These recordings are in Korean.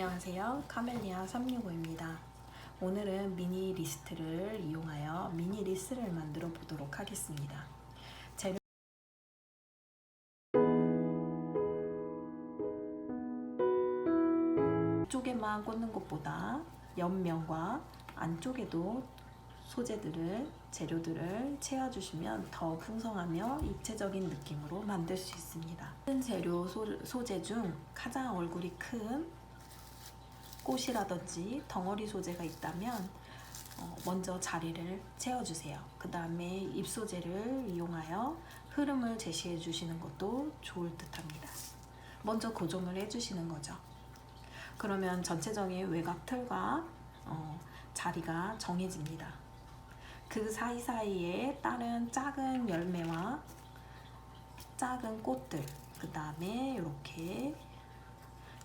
안녕하세요. 카멜리아 365입니다. 오늘은 미니 리스트를 이용하여 미니 리스를 만들어 보도록 하겠습니다. 재료 쪽에만 꽂는 것보다 옆면과 안쪽에도 재료들을 채워주시면 더 풍성하며 입체적인 느낌으로 만들 수 있습니다. 큰 재료 소재 중 가장 얼굴이 큰 꽃이라든지 덩어리 소재가 있다면 먼저 자리를 채워주세요. 그 다음에 잎 소재를 이용하여 흐름을 제시해 주시는 것도 좋을 듯 합니다. 먼저 고정을 해주시는 거죠. 그러면 전체적인 외곽 틀과 자리가 정해집니다. 그 사이사이에 다른 작은 열매와 작은 꽃들, 그 다음에 이렇게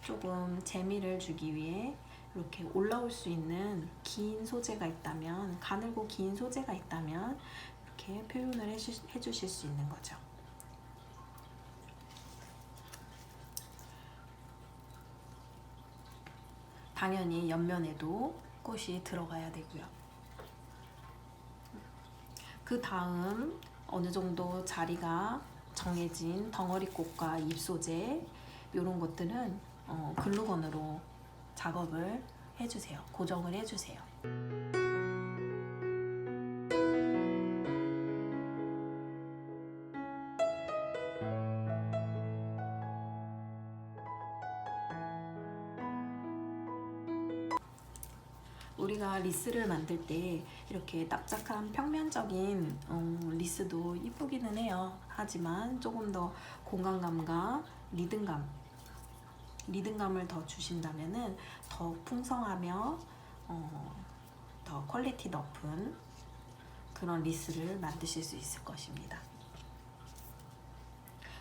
조금 재미를 주기 위해 이렇게 올라올 수 있는 긴 소재가 있다면, 가늘고 긴 소재가 있다면 이렇게 표현을 해주실 수 있는 거죠. 당연히 옆면에도 꽃이 들어가야 되고요. 그 다음 어느 정도 자리가 정해진 덩어리 꽃과 잎 소재, 이런 것들은 글루건으로 작업을 해주세요. 고정을 해주세요. 우리가 리스를 만들 때 이렇게 납작한 평면적인 리스도 이쁘기는 해요. 하지만 조금 더 공간감과 리듬감을 더 주신다면은 더 풍성하며 더 퀄리티 높은 그런 리스를 만드실 수 있을 것입니다.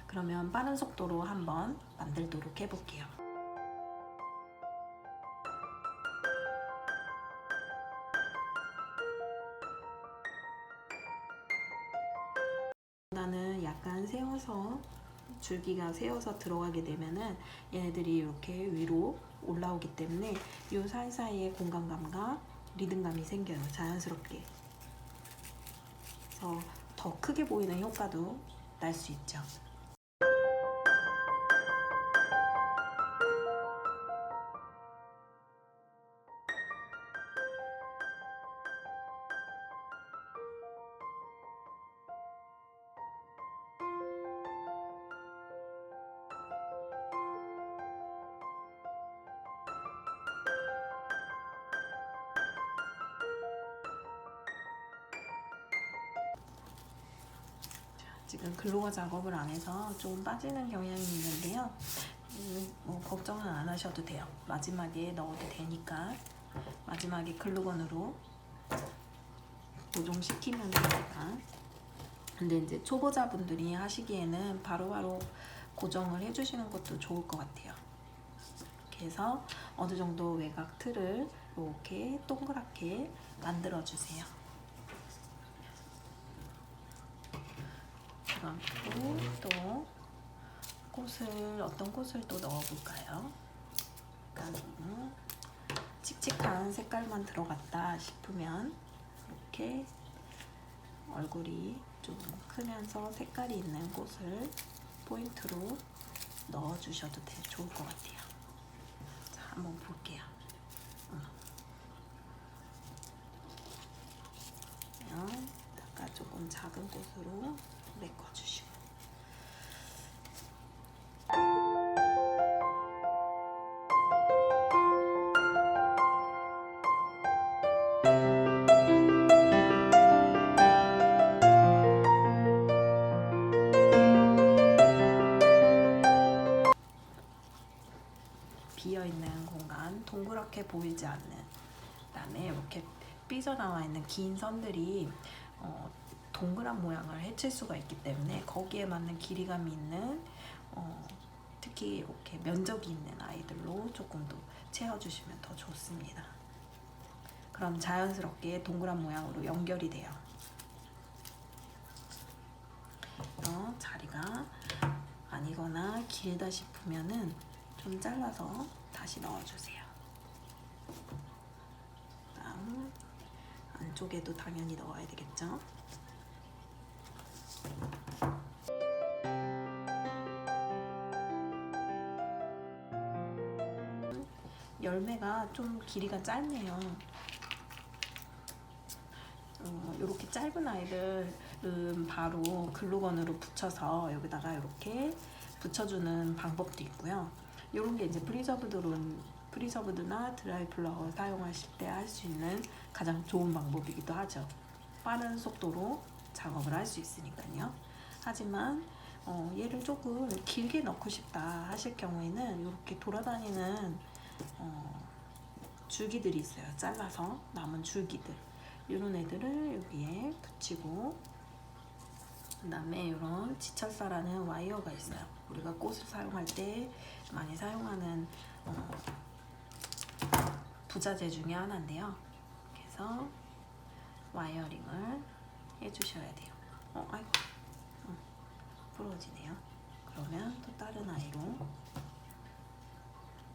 그러면 빠른 속도로 한번 만들도록 해볼게요. 나는 약간 세워서, 줄기가 세워서 들어가게 되면은 얘네들이 이렇게 위로 올라오기 때문에 이 사이사이에 공간감과 리듬감이 생겨요. 자연스럽게. 그래서 더 크게 보이는 효과도 날 수 있죠. 지금 글루건 작업을 안 해서 좀 빠지는 경향이 있는데요. 걱정은 안 하셔도 돼요. 마지막에 넣어도 되니까 마지막에 글루건으로 고정시키면 되니까. 근데 이제 초보자분들이 하시기에는 바로바로 고정을 해주시는 것도 좋을 것 같아요. 이렇게 해서 어느 정도 외곽 틀을 이렇게 동그랗게 만들어 주세요. 그리고 또 어떤 꽃을 또 넣어볼까요? 약간 칙칙한 색깔만 들어갔다 싶으면 이렇게 얼굴이 좀 크면서 색깔이 있는 꽃을 포인트로 넣어주셔도 좋을 것 같아요. 자, 한번 볼게요. 약간 조금 작은 꽃으로 메꿔주시고. 비어있는 공간, 동그랗게 보이지 않는, 그다음에 이렇게 삐져나와 있는 긴 선들이 동그란 모양을 해칠 수가 있기 때문에 거기에 맞는 길이감이 있는 특히 이렇게 면적이 있는 아이들로 조금 더 채워주시면 더 좋습니다. 그럼 자연스럽게 동그란 모양으로 연결이 돼요. 자리가 아니거나 길다 싶으면은 좀 잘라서 다시 넣어주세요. 그다음 안쪽에도 당연히 넣어야 되겠죠. 열매가 좀 길이가 짧네요. 이렇게 짧은 아이들은 바로 글루건으로 붙여서 여기다가 이렇게 붙여주는 방법도 있고요. 이런 게 이제 프리저브드나 드라이 플라워 사용하실 때 할 수 있는 가장 좋은 방법이기도 하죠. 빠른 속도로 작업을 할 수 있으니까요. 하지만 얘를 조금 길게 넣고 싶다 하실 경우에는 이렇게 돌아다니는 줄기들이 있어요. 잘라서 남은 줄기들, 이런 애들을 여기에 붙이고, 그 다음에 이런 지철사라는 와이어가 있어요. 우리가 꽃을 사용할 때 많이 사용하는 부자재 중에 하나인데요. 그래서 와이어링을 해주셔야 돼요. 아이고, 부러지네요. 그러면 또 다른 아이로,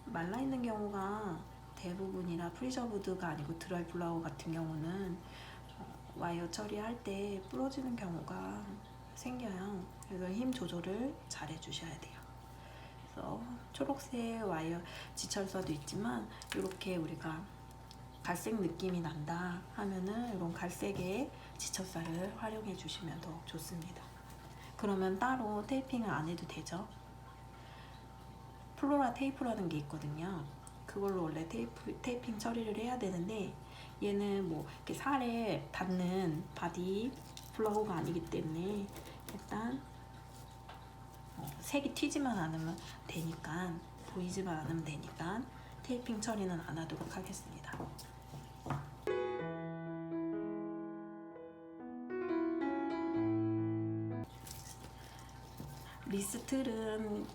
말라있는 경우가 대부분이라 프리저브드가 아니고 드라이 플라워 같은 경우는 와이어 처리할 때 부러지는 경우가 생겨요. 그래서 힘 조절을 잘 해주셔야 돼요. 그래서 초록색 와이어 지철사도 있지만 이렇게 우리가 갈색 느낌이 난다 하면은 이런 갈색의 지철사를 활용해 주시면 더 좋습니다. 그러면 따로 테이핑을 안 해도 되죠. 플로라 테이프라는 게 있거든요. 그걸로 원래 테이핑 처리를 해야 되는데 얘는 뭐 이렇게 살에 닿는 바디 플라워가 아니기 때문에 일단 색이 튀지만 않으면 되니까, 보이지만 않으면 되니까 테이핑 처리는 안 하도록 하겠습니다. 리스틀은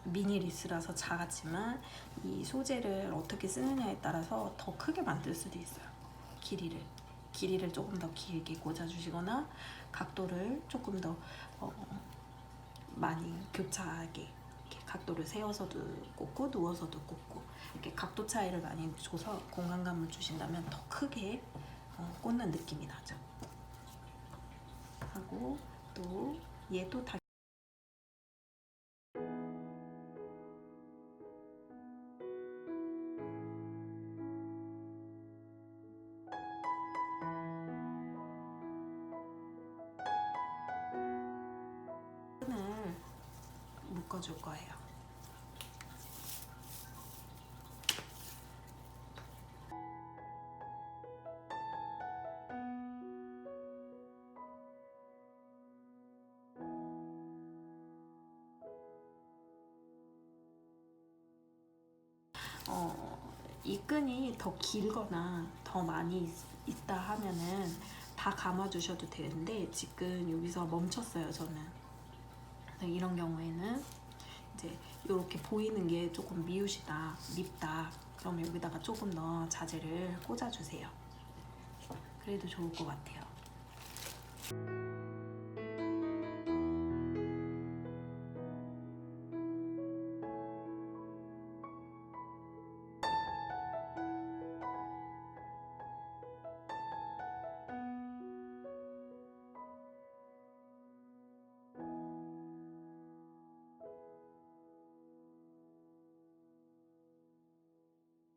미니 리스라서 작았지만 이 소재를 어떻게 쓰느냐에 따라서 더 크게 만들 수도 있어요. 길이를 조금 더 길게 꽂아주시거나 각도를 조금 더 많이 교차하게 이렇게 각도를 세워서도 꽂고 누워서도 꽂고, 이렇게 각도 차이를 많이 줘서 공간감을 주신다면 더 크게 꽂는 느낌이 나죠. 하고 또 얘도 다 끈을 묶어줄 거예요. 이 끈이 더 길거나 더 많이 있다 하면은 다 감아 주셔도 되는데 지금 여기서 멈췄어요, 저는. 이런 경우에는 이제 이렇게 보이는 게 조금 미우시다, 밉다, 그러면 여기다가 조금 더 자재를 꽂아주세요. 그래도 좋을 것 같아요.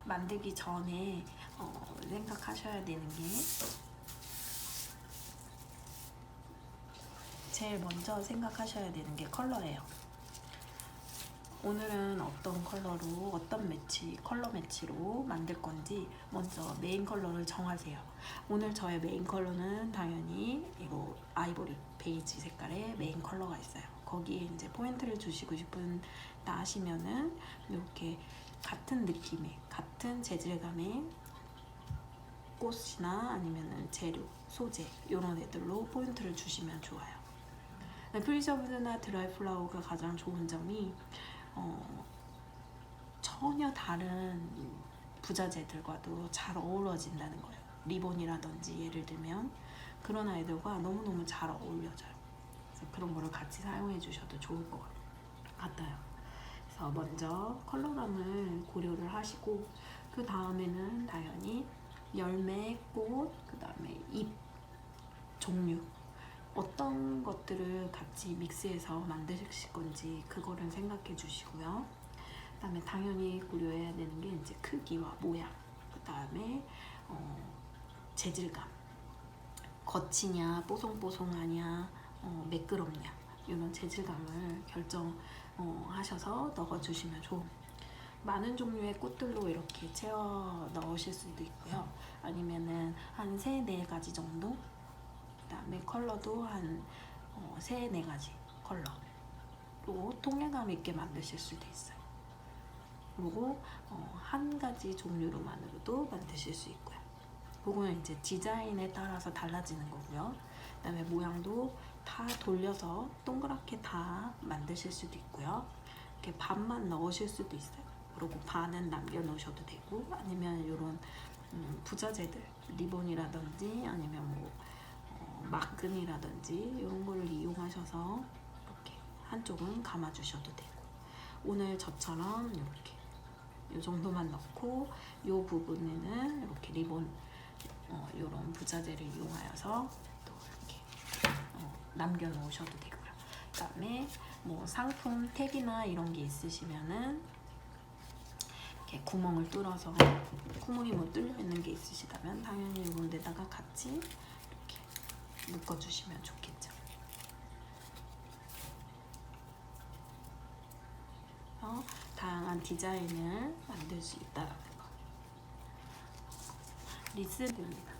만들기 전에 생각하셔야 되는 게, 제일 먼저 생각하셔야 되는 게 컬러예요. 오늘은 어떤 컬러로, 컬러 매치로 만들 건지 먼저 메인 컬러를 정하세요. 오늘 저의 메인 컬러는 당연히 이거 아이보리 베이지 색깔의 메인 컬러가 있어요. 거기에 이제 포인트를 주시고 싶다 하시면은 이렇게 같은 느낌의, 같은 재질감의 꽃이나 아니면은 재료, 소재 이런 애들로 포인트를 주시면 좋아요. 프리저브드나 드라이 플라워가 가장 좋은 점이 전혀 다른 부자재들과도 잘 어우러진다는 거예요. 리본이라든지 예를 들면 그런 아이들과 너무너무 잘 어울려져요. 그래서 그런 거를 같이 사용해 주셔도 좋을 것 같아요. 그래서 먼저 컬러감을 고려를 하시고, 그 다음에는 당연히 열매, 꽃, 그 다음에 잎 종류 어떤 것들을 같이 믹스해서 만드실 건지 그거를 생각해 주시고요. 그 다음에 당연히 고려해야 되는 게 이제 크기와 모양, 그 다음에 재질감, 거치냐 뽀송뽀송하냐 매끄럽냐 이런 재질감을 결정하셔서 넣어주시면 좋은. 많은 종류의 꽃들로 이렇게 채워 넣으실 수도 있고요. 아니면은 한 3-4가지 정도, 그 다음에 컬러도 한 3-4가지 컬러로 통일감 있게 만드실 수도 있어요. 그리고 한 가지 종류로만으로도 만드실 수 있고요. 그거는 이제 디자인에 따라서 달라지는 거고요. 그 다음에 모양도 다 돌려서 동그랗게 다 만드실 수도 있고요. 이렇게 반만 넣으실 수도 있어요. 그리고 반은 남겨 놓으셔도 되고, 아니면 이런 부자재들, 리본이라든지 아니면 뭐 마끈이라든지 이런 거를 이용하셔서 이렇게 한쪽은 감아 주셔도 되고, 오늘 저처럼 이렇게 이 정도만 넣고 이 부분에는 이렇게 리본 이런 부자재를 이용하여서 또 이렇게 남겨 놓으셔도 되고요. 그 다음에 뭐 상품 택이나 이런 게 있으시면은 이렇게 구멍을 뚫어서, 구멍이 뭐 뚫려 있는 게 있으시다면 당연히 이런 데다가 같이 이렇게 묶어 주시면 좋겠죠. 다양한 디자인을 만들 수 있다는 거. 리스입니다.